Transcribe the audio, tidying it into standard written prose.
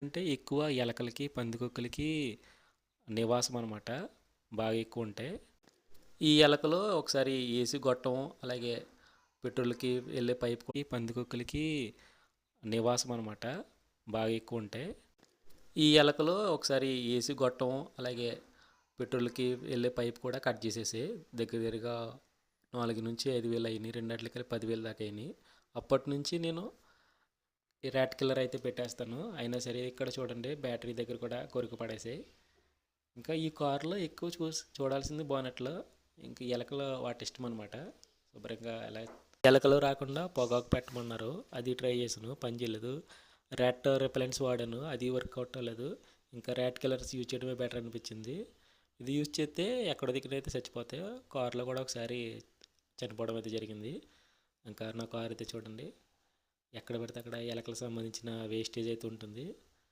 అంటే ఎక్కువ ఎలకలకి పందికొక్కులకి నివాసం అనమాట. బాగా ఎక్కువ ఉంటాయి. ఈ ఎలకలు ఒకసారి ఏసీ గొట్టం అలాగే పెట్రోల్కి వెళ్ళే పైప్ ఈ పందికొక్కులకి నివాసం అనమాట. బాగా ఎక్కువ ఉంటాయి. ఈ ఎలకలు ఒకసారి ఏసీ గొట్టం అలాగే పెట్రోల్కి వెళ్ళే పైప్ కూడా కట్ చేసేసి దగ్గర దగ్గరగా 4,000-5,000 అయినాయి. రెండిట్లకి 10,000 దాకా అయినాయి. అప్పటి నుంచి నేను ఈ ర్యాట్ కిల్లర్ అయితే పెట్టేస్తాను. అయినా సరే ఇక్కడ చూడండి బ్యాటరీ దగ్గర కూడా కొరికి పడేసాయి. ఇంకా ఈ కారులో ఎక్కువ చూడాల్సింది బోనెట్లో. ఇంకా ఎలకలు వాటి ఇష్టం అనమాట. శుభ్రంగా ఎలా ఎలకలు రాకుండా పొగాకు పెట్టమన్నారు. అది ట్రై చేశాను, పని చేయలేదు. ర్యాట్ రిపెలెంట్స్ వాడాను, అది వర్కౌట్ అవ్వలేదు. ఇంకా ర్యాట్ కిల్లర్స్ యూజ్ చేయడమే బెటర్ అనిపించింది. ఇది యూజ్ చేస్తే ఎక్కడ దిక్కున అయితే చచ్చిపోతాయో. కారులో కూడా ఒకసారి చనిపోవడం అయితే జరిగింది. ఇంకా నా కారు అయితే చూడండి ఎక్కడ పడితే అక్కడ ఎలకలకు సంబంధించిన వేస్టేజ్ అయితే ఉంటుంది.